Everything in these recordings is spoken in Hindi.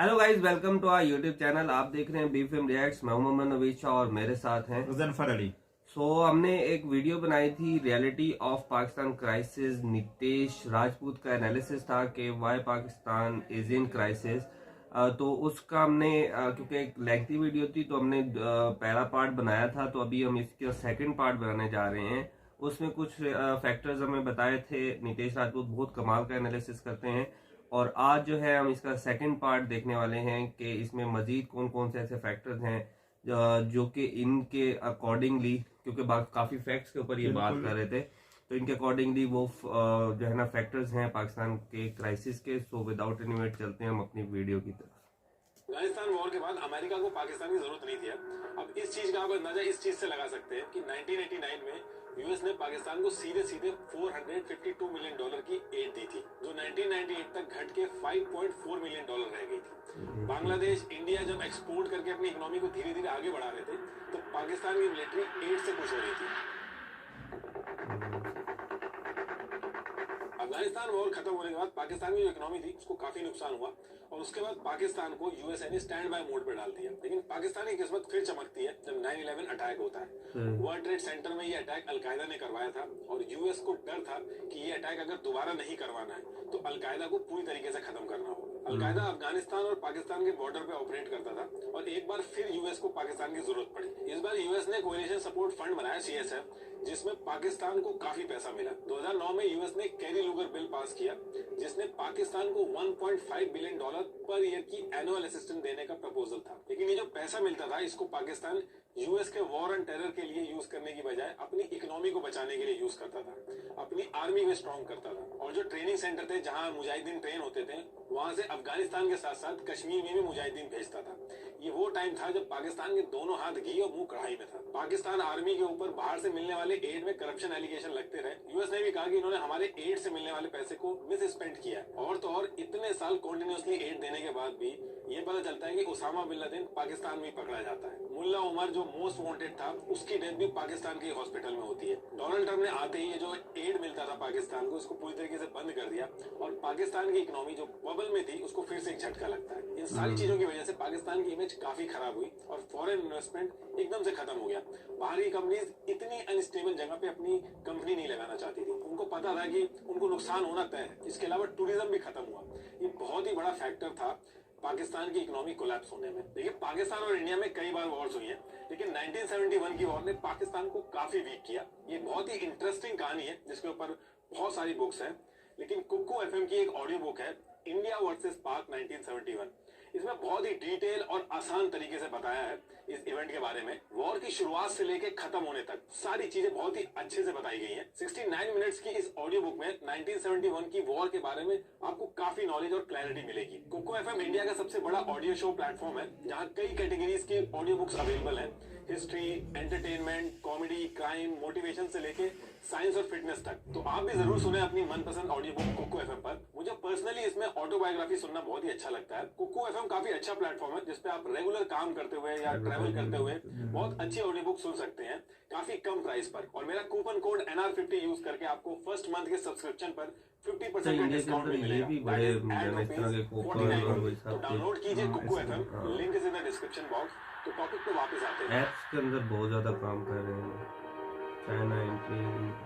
Hello guys, welcome to our YouTube channel. आप देख रहे हैं बी फिल्म रिएक्ट्स। मैं मोहम्मद नवीद शाह और मेरे साथ हैं मुजफ्फर अली। हमने एक वीडियो बनाई थी reality of Pakistan crisis. Nitesh Rajput का एनालिसिस था कि why Pakistan is in crisis. तो उसका हमने क्योंकि एक लेंथी वीडियो थी तो हमने पहला पार्ट बनाया था, तो अभी हम इसका सेकंड पार्ट बनाने जा रहे हैं। उसमें कुछ फैक्टर्स हमें बताए थे। नितेश राजपूत बहुत कमाल का एनालिसिस करते हैं और आज जो है हम इसका सेकंड पार्ट देखने वाले हैं कि इसमें मजीद कौन कौन से ऐसे फैक्टर्स हैं जो कि इनके अकॉर्डिंगली, क्योंकि काफी फैक्ट्स के ऊपर ये बात कर रहे थे, तो इनके अकॉर्डिंगली वो जो है ना फैक्टर्स हैं पाकिस्तान के क्राइसिस के। सो विदाउट एनी वेट चलते हैं हम अपनी वीडियो की तरफ। अफगानिस्तान वॉर के बाद अमेरिका को पाकिस्तान की जरूरत नहीं थी। अब इस चीज का आप अंदाजा इस चीज से लगा सकते हैं कि 1989 में यूएस ने पाकिस्तान को सीधे सीधे $452 मिलियन की एड दी थी, जो 1998 तक घट के $5.4 मिलियन रह गई थी। बांग्लादेश, इंडिया जब एक्सपोर्ट करके अपनी इकोनॉमी को धीरे धीरे आगे बढ़ा रहे थे, तो पाकिस्तान की मिलिट्री एड से खुश हो रही थी। अफगानिस्तान वॉर खत्म होने के बाद पाकिस्तान की जो इकोनॉमी थी उसको काफी नुकसान हुआ और उसके बाद पाकिस्तान को यूएसए ने स्टैंड बाय मोड पर डाल दिया। लेकिन पाकिस्तान की किस्मत फिर चमकती है जब 9/11 अटैक होता है। वर्ल्ड ट्रेड सेंटर में ये अटैक अलकायदा ने करवाया था और यूएस को डर था कि ये अटैक अगर दोबारा नहीं करवाना है तो अलकायदा को पूरी तरीके से खत्म करना होगा। अलकायदा अफगानिस्तान और पाकिस्तान के बॉर्डर पे ऑपरेट करता था और एक बार फिर यूएस को पाकिस्तान की जरूरत पड़ी। इस बार यूएस ने कोएलिशन सपोर्ट फंड बनाया, सीएसएफ, जिसमें पाकिस्तान को काफी पैसा मिला। 2009 में यूएस ने कैरी लूगर बिल पास किया, जिसने पाकिस्तान को $1.5 बिलियन पर ईयर की एनुअल असिस्टेंस देने का प्रपोजल था। लेकिन ये जो पैसा मिलता था इसको पाकिस्तान यूएस के वॉर एंड टेरर के लिए यूज करने की बजाय अपनी इकोनॉमी को बचाने के लिए यूज करता था, अपनी आर्मी को स्ट्रॉन्ग करता था। और जो ट्रेनिंग सेंटर थे जहां मुजाहिदीन ट्रेन होते थे, वहां से अफगानिस्तान के साथ साथ कश्मीर में भी मुजाहिदीन भेजता था। ये वो टाइम था जब पाकिस्तान के दोनों हाथ घी और मुंह कढ़ाई में था। पाकिस्तान आर्मी के ऊपर बाहर से मिलने वाले एड में करप्शन एलिगेशन लगते रहे। यूएस ने भी कहा कि इन्होंने हमारे एड से मिलने वाले पैसे को मिस स्पेंड किया। और तो और इतने साल कॉन्टिन्यूसली एड देने के बाद भी ये पता चलता है कि उसामा बिन लादेन पाकिस्तान में पकड़ा जाता है। मुल्ला उमर जो मोस्ट वांटेड था, उसकी डेथ भी पाकिस्तान के हॉस्पिटल में होती है। डोनाल्ड ट्रम्प ने आते ही ये जो एड मिलता था पाकिस्तान को, इसको पूरी तरीके से बंद कर दिया और पाकिस्तान की इकोनॉमी जो बबल में थी उसको फिर से एक झटका लगता है। इन सारी चीजों की वजह से पाकिस्तान की इमेज काफी खराब हुई और फॉरेन इन्वेस्टमेंट एकदम से खत्म हो गया। बाहरी कंपनीज इतनी अनस्टेबल जगह पे अपनी कंपनी नहीं लगाना चाहती थी। उनको पता था कि उनको नुकसान होना तय है। इसके अलावा टूरिज्म भी खत्म हुआ। ये बहुत ही बड़ा फैक्टर था पाकिस्तान की इकोनॉमी कोलैप्स होने में। देखिए, पाकिस्तान और इंडिया में कई बार वॉर्स हुई हैं, लेकिन 1971 की वॉर ने पाकिस्तान को काफी वीक किया। ये बहुत ही इंटरेस्टिंग कहानी है जिसके ऊपर बहुत सारी बुक्स हैं, लेकिन कुक्कू एफएम की एक ऑडियो बुक है, इंडिया वर्सेस पाक 1971। इसमें बहुत ही डिटेल और आसान तरीके से बताया है इस इवेंट के बारे में। वॉर की शुरुआत से लेके खत्म होने तक सारी चीजें बहुत ही अच्छे से बताई गई हैं। 69 मिनट्स की इस ऑडियो बुक में 1971 की वॉर के बारे में आपको काफी नॉलेज और क्लैरिटी मिलेगी। कुक्कू एफएम इंडिया का सबसे बड़ा ऑडियो शो प्लेटफॉर्म है, जहाँ कई कैटेगरीज की ऑडियो बुक्स अवेलेबल हैं। History, entertainment, comedy, crime, motivation से लेके साइंस और फिटनेस तक। तो आप भी जरूर सुने अपनी मनपसंद ऑडियो बुक कुक्कू एफएम पर। मुझे पर्सनली इसमें ऑटोबायोग्राफी सुनना बहुत ही अच्छा लगता है। कुक्कू एफएम काफी अच्छा प्लेटफॉर्म है जिसपे आप रेगुलर काम करते हुए या ट्रैवल करते हुए बहुत अच्छी ऑडियो बुक सुन सकते हैं काफी कम प्राइस पर। और मेरा कूपन कोड NR50 यूज करके आपको फर्स्ट मंथ के सब्सक्रिप्शन पर 50% का डिस्काउंट भी मिलेगा। तो डाउनलोड कीजिए Kuku FM, link is in the description box. तो टॉपिक पे वापस आते हैं। एप्स के अंदर बहुत ज्यादा काम कर रहे हैं चाइना एंट्री।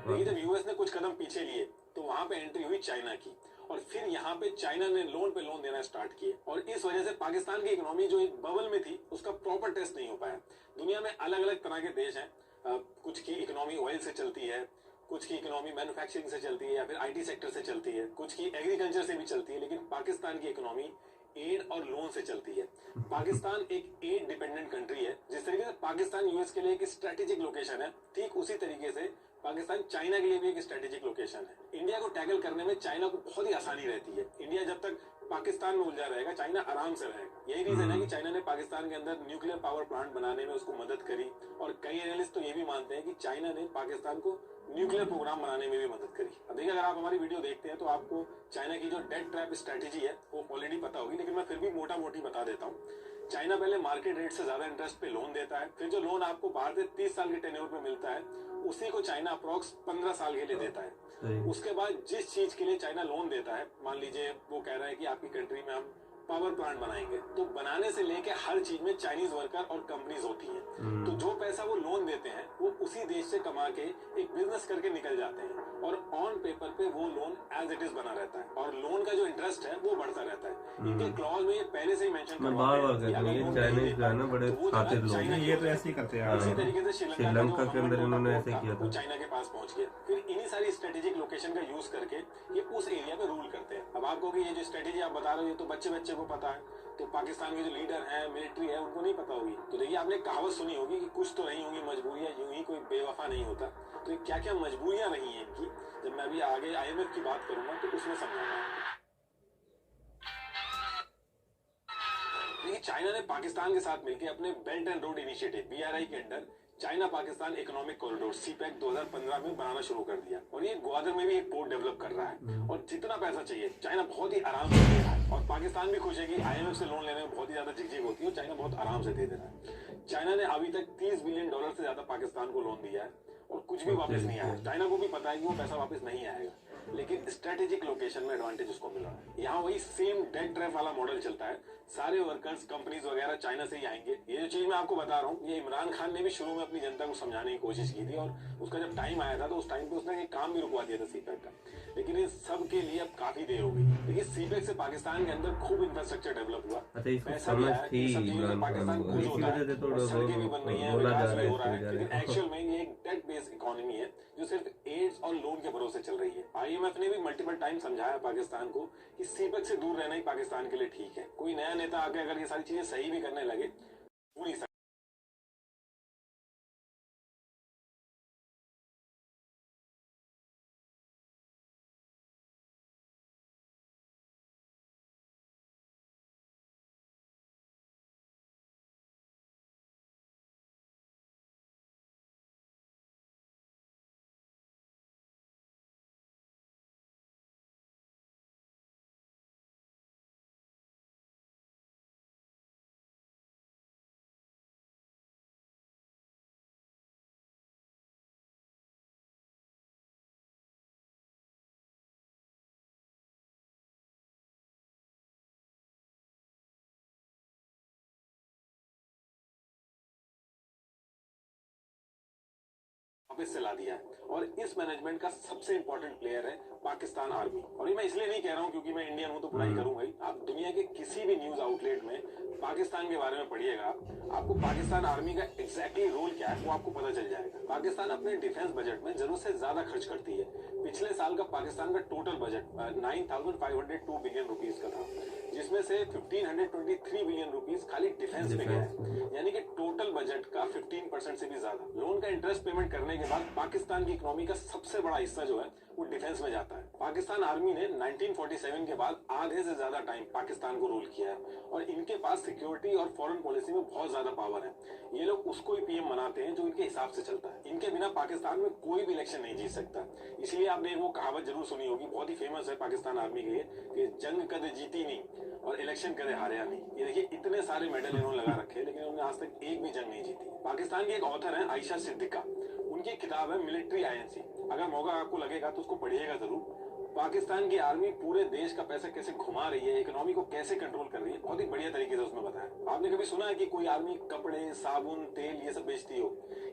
देखिए, जब यूएस ने कुछ कदम पीछे लिए तो वहां पे एंट्री हुई चाइना की, और फिर यहाँ पे चाइना ने लोन पे लोन देना स्टार्ट किए। और इस वजह से पाकिस्तान की इकोनॉमी जो एक बबल में थी उसका प्रॉपर टेस्ट नहीं हो पाया। दुनिया में अलग अलग तरह के देश हैं, कुछ की इकोनॉमी ऑयल से चलती है, कुछ की इकोनॉमी मैन्युफैक्चरिंग से चलती है या फिर आईटी सेक्टर से चलती है, कुछ की एग्रीकल्चर से भी चलती है, लेकिन पाकिस्तान की इकोनॉमी एड और लोन से चलती है। पाकिस्तान एक एड डिपेंडेंट कंट्री है। जिस तरीके से पाकिस्तान यूएस के लिए एक स्ट्रेटेजिक लोकेशन है, ठीक उसी तरीके से पाकिस्तान चाइना के लिए भी एक स्ट्रेटेजिक लोकेशन है। इंडिया को टैकल करने में चाइना को बहुत ही आसानी रहती है। इंडिया जब तक पाकिस्तान में उलझा रहेगा, चाइना आराम से रहेगा। यही रीजन है कि चाइना ने पाकिस्तान के अंदर न्यूक्लियर पावर प्लांट बनाने में उसको मदद करी, और कई एनालिस्ट तो ये भी मानते हैं कि चाइना ने पाकिस्तान को न्यूक्लियर प्रोग्राम बनाने में भी मदद करी। अब देखिए, अगर आप हमारी वीडियो देखते हैं तो आपको चाइना की जो डेट ट्रैप स्ट्रेटेजी है वो ऑलरेडी पता होगी, लेकिन मैं फिर भी मोटा मोटी बता देता हूँ। चाइना पहले मार्केट रेट से ज्यादा इंटरेस्ट पे लोन देता है, फिर जो लोन आपको बाहर से 30 साल के टेन्योर पे मिलता है उसी को चाइना अप्रोक्स 15 साल के लिए देता है। उसके बाद जिस चीज के लिए चाइना लोन देता है, मान लीजिए वो कह रहा है कि आपकी कंट्री में हम पावर प्लांट बनाएंगे। तो बनाने से लेके हर चीज में चाइनीज वर्कर और कंपनीज होती हैं। तो जो पैसा वो लोन देते हैं वो उसी देश से कमा के एक बिजनेस करके निकल जाते हैं और ऑन पेपर पे वो लोन एज इट इज बना रहता है और लोन का जो इंटरेस्ट है वो बढ़ता रहता है। इनके क्लॉज में ये पहले से ही मेंशन चाइनीज जो है ना बड़े खातिर लोग हैं, ये तो ऐसे ही करते हैं। इसी तरीके से श्रीलंका के अंदर इन्होंने ऐसे किया था, चाइना के पास पहुंच गया। फिर इन्हीं सारी स्ट्रेटेजिक लोकेशन का यूज करके ये उस एरिया में रूल करते हैं। अब आपको ये जो स्ट्रेटेजी आप बता रहे हो ये तो बच्चे बच्चे को पता है, तो पाकिस्तान के जो लीडर हैं, मिलिट्री है, उनको नहीं पता होगी। तो देखिए आपने कहावत सुनी होगी कि कुछ तो नहीं होंगी मजबूरियां, यूं ही कोई बेवफा नहीं होता। तो ये क्या क्या मजबूरियां रही हैं इनकी, जब मैं अभी आगे IMF की बात करूंगा तो उसमें समझाऊंगा। देखिए चाइना ने पाकिस्तान के साथ मिलकर अपने belt and road initiative BRI के under China Pakistan economic corridor CPEC 2015 में बनाना शुरू कर दिया और ये ग्वादर में भी एक पोर्ट डेवलप कर रहा है और जितना पैसा चाहिए चाइना बहुत ही आराम से दे रहा है और पाकिस्तान भी खुश है कि IMF से लोन लेने में बहुत ही ज्यादा झिकझिक होती है और चाइना बहुत आराम से दे रहा है। चाइना ने अभी तक $30 बिलियन से ज्यादा पाकिस्तान को लोन दिया है और कुछ भी वापस नहीं आया। चाइना को भी पता है कि वो पैसा वापस नहीं आएगा, लेकिन स्ट्रेटेजिक लोकेशन में एडवांटेज उसको मिल रहा है। यहाँ वही सेम डेट ट्रैप वाला मॉडल चलता है, सारे वर्कर्स कंपनीज वगैरह चाइना से ही आएंगे। ये जो चीज मैं आपको बता रहा हूँ ये इमरान खान ने भी शुरू में अपनी जनता को समझाने की कोशिश की थी और उसका जब टाइम आया था तो उस टाइम पे उसने एक काम भी रुकवा दिया था CPEC का, लेकिन इस सब के लिए अब काफी देर हो गई। देखिए CPEC से पाकिस्तान के अंदर खूब इंफ्रास्ट्रक्चर डेवलप हुआ, पैसा भी आया, पाकिस्तान खुश होता है, सड़कें भी बन रही है, विकास भी हो रहा है, लेकिन एक्चुअल में ये एक डेट बेस्ड इकोनॉमी है जो सिर्फ एड्स और लोन के भरोसे चल रही है। IMF ने भी मल्टीपल टाइम समझाया पाकिस्तान को कि CPEC से दूर रहना ही पाकिस्तान के लिए ठीक है। कोई नया नेता आके अगर ये सारी चीजें सही भी करने लगे हो नहीं सकता। वापस से ला दिया है और इस मैनेजमेंट का सबसे इंपॉर्टेंट प्लेयर है पाकिस्तान आर्मी। और ये मैं इसलिए नहीं कह रहा हूँ क्योंकि मैं इंडियन हूं तो पढ़ाई करूंगा ही। आप दुनिया के किसी भी न्यूज आउटलेट में पाकिस्तान के बारे में पढ़िएगा, आपको पाकिस्तान आर्मी का एग्जैक्टली रोल क्या है वो आपको पता चल जाएगा। पाकिस्तान अपने डिफेंस बजट में जरूरत से ज्यादा खर्च करती है। पिछले साल का पाकिस्तान का टोटल बजट 9,502 बिलियन रुपीज का था, जिसमें से 1,523 बिलियन रुपीज खाली डिफेंस पे गया है, यानी कि टोटल बजट का 15% से भी ज्यादा। लोन का इंटरेस्ट पेमेंट करने के बाद पाकिस्तान की इकोनॉमी का सबसे बड़ा हिस्सा जो है वो डिफेंस में जाता है। पाकिस्तान आर्मी ने 1947 के बाद आधे से ज्यादा टाइम पाकिस्तान को रूल किया है और इनके पास सिक्योरिटी और फॉरेन पॉलिसी में बहुत ज्यादा पावर है। ये लोग उसको ही PM बनाते हैं जो इनके हिसाब से चलता है। इनके बिना पाकिस्तान में कोई भी इलेक्शन नहीं जीत सकता। इसलिए आपने वो कहावत जरूर सुनी होगी, बहुत ही फेमस है पाकिस्तान आर्मी के लिए, कि जंग कदे जीती नहीं और इलेक्शन कदे हारे नहीं। ये देखिए इतने सारे मेडल इन्होंने लगा रखे हैं, लेकिन उन्होंने आज तक एक भी जंग नहीं जीती। पाकिस्तान के एक ऑथर है आयशा सिद्दीका, उनकी किताब है मिलिट्री INC। अगर मौका आपको लगेगा तो उसको पढ़िएगा जरूर। पाकिस्तान की आर्मी पूरे देश का पैसा कैसे घुमा रही है, इकोनॉमी को कैसे कंट्रोल कर रही है, बहुत ही बढ़िया तरीके से उसमें बताया। आपने कभी सुना है कि कोई आर्मी कपड़े, साबुन, तेल ये सब बेचती हो?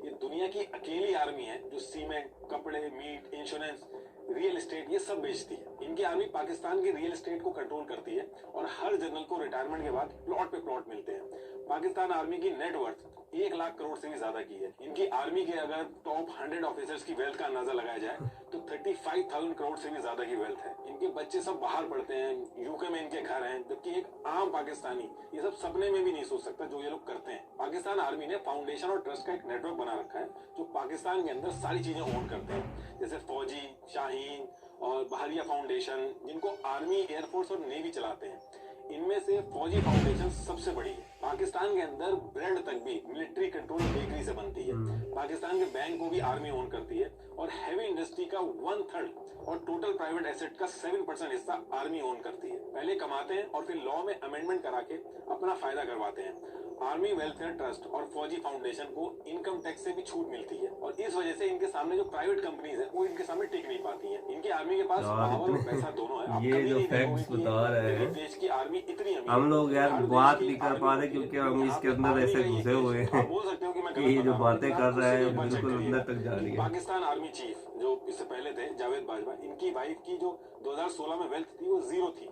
ये दुनिया की अकेली आर्मी है जो सीमेंट, कपड़े, मीट, इंश्योरेंस, रियल एस्टेट ये सब बेचती है। इनकी आर्मी पाकिस्तान के रियल एस्टेट को कंट्रोल करती है और हर जनरल को रिटायरमेंट के बाद प्लॉट पे प्लॉट मिलते हैं। पाकिस्तान आर्मी की नेटवर्थ 1 लाख करोड़ से भी ज्यादा की है। इनकी आर्मी के अगर टॉप 100 ऑफिसर्स की वेल्थ का अंदाजा लगाया जाए तो 35,000 करोड़ से भी ज्यादा की वेल्थ है। इनके बच्चे सब बाहर पढ़ते हैं, UK में इनके घर हैं, जबकि एक आम पाकिस्तानी ये सब सपने में भी नहीं सोच सकता जो ये लोग करते हैं। पाकिस्तान आर्मी ने फाउंडेशन और ट्रस्ट का एक नेटवर्क बना रखा है जो पाकिस्तान के अंदर सारी चीजें ओन करते हैं, जैसे फौजी, शाहीन और बहरिया फाउंडेशन, जिनको आर्मी, एयरफोर्स और नेवी चलाते हैं। इनमें से फौजी फाउंडेशन सबसे बड़ी है। पाकिस्तान के अंदर ब्रेड तक भी मिलिट्री कंट्रोल बेकरी से बनती है। पाकिस्तान के बैंक को भी आर्मी ओन करती है और हैवी इंडस्ट्री का 1/3 और टोटल प्राइवेट एसेट का 7% हिस्सा आर्मी ओन करती है। पहले कमाते हैं और फिर लॉ में अमेंडमेंट करा के अपना फायदा करवाते हैं। आर्मी वेलफेयर ट्रस्ट और फौजी फाउंडेशन को इनकम टैक्स से भी छूट मिलती है और इस वजह से इनके सामने जो प्राइवेट कंपनीज है वो इनके सामने टिक नहीं पाती हैं। इनकी आर्मी के पास पावर और पैसा दोनों है। ये जो फैक्ट्स बता रहे हैं देश की आर्मी इतनी अमीर हम लोग यार बात नहीं कर पा रहे क्योंकि हम इसके अंदर ऐसे घुसे हुए हैं बोल सकते हो कि मैं ये जो बातें कर रहा है बिल्कुल अंदर तक जा रही है। पाकिस्तान आर्मी चीफ जो इससे पहले थे जावेद बाजवा, इनकी वाइफ की जो 2016 में वेल्थ थी वो 0 थी।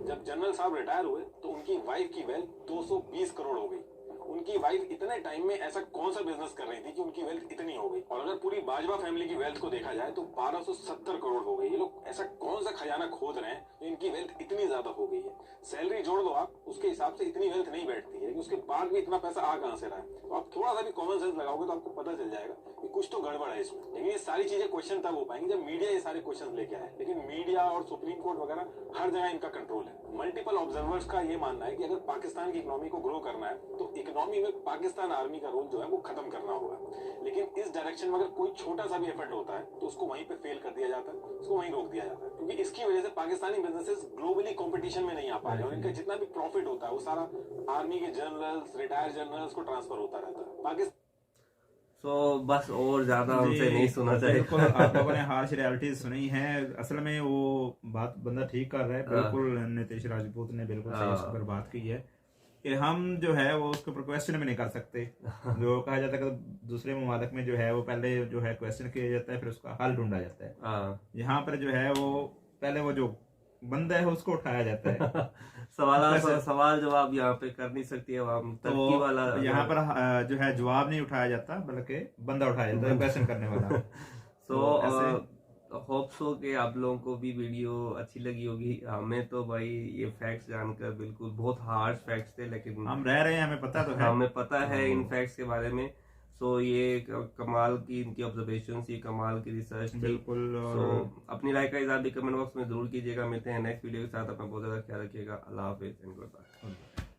जब जनरल साहब रिटायर हुए तो उनकी वाइफ की वेल्थ 220 करोड़ हो गई। उनकी वाइफ इतने टाइम में ऐसा कौन सा बिजनेस कर रही थी कि उनकी वेल्थ इतनी हो गई। और अगर पूरी बाजवा फैमिली की वेल्थ को देखा जाए तो 1270 करोड़ हो गई। ये लोग ऐसा कौन सा खजाना खोद रहे हैं तो इनकी वेल्थ इतनी ज्यादा हो गई है। सैलरी जोड़ दो आप, उसके हिसाब से इतनी वेल्थ नहीं बैठती है कि उसके बाद भी इतना पैसा आ कहां से रहा है। तो आप थोड़ा सा भी कॉमन सेंस लगाओगे तो आपको पता चल जाएगा कि कुछ तो गड़बड़ है इसमें। लेकिन ये सारी चीजें क्वेश्चन तब हो पाएंगे जब मीडिया ये सारे क्वेश्चन लेके आए। लेकिन मीडिया और सुप्रीम कोर्ट वगैरह हर जगह इनका कंट्रोल है। मल्टीपल ऑब्जर्वर्स का ये मानना है कि अगर पाकिस्तान की इकोनॉमी को ग्रो करना है तो इकोनॉमी में पाकिस्तान आर्मी का रोल जो है वो खत्म करना होगा। लेकिन इस डायरेक्शन में अगर कोई छोटा सा भी एफर्ट होता है तो उसको वहीं पे फेल कर दिया जाता है, उसको वहीं रोक दिया जाता है। क्योंकि इसकी वजह से पाकिस्तानी बिजनेसेस ग्लोबली कंपटीशन में नहीं आ पा रहे और इनका जितना भी प्रॉफिट होता है वो सारा आर्मी के जनरल्स, रिटायर्ड जनरल्स को ट्रांसफर होता रहता है पाकिस्तान। बस और ज्यादा हमसे नहीं सुना चाहिए। बिल्कुल आप लोगों ने हार्श रियलिटीज सुनी है। असल में वो बात बंदा ठीक कर रहा है। बिल्कुल नीतीश राजपूत ने बिल्कुल सही इस पर बात की है कि हम जो है वो उसके ऊपर क्वेश्चन भी नहीं कर सकते। जो कहा जाता है कि दूसरे ममालिक में जो है वो पहले जो है क्वेश्चन किया जाता है फिर उसका हल ढूंढा जाता है। यहाँ पर जो है वो पहले वो जो बंदा है उसको उठाया जाता है। सवाल जवाब यहाँ पे कर नहीं सकती है तो वाला। यहाँ पर जो है जवाब नहीं उठाया जाता बल्कि बंदा उठाया जाता है क्वेश्चन करने वाला। होप सो कि आप लोगों को भी वीडियो अच्छी लगी होगी। हमें तो भाई ये फैक्ट्स जानकर बिल्कुल बहुत हार्ड फैक्ट्स थे, लेकिन हम रह रहे हैं, हमें पता तो है, हमें पता है इन फैक्ट्स के बारे में। सो ये कमाल की इनकी ऑब्जर्वेशन थी, कमाल की रिसर्च थी। बिल्कुल। अपनी राय का इजाफा कमेंट बॉक्स में जरूर कीजिएगा। मिलते हैं नेक्स्ट वीडियो के साथ। अपना बहुत ज्यादा ख्याल रखिएगा। अल्लाह हाफिज एंड गुड बाय।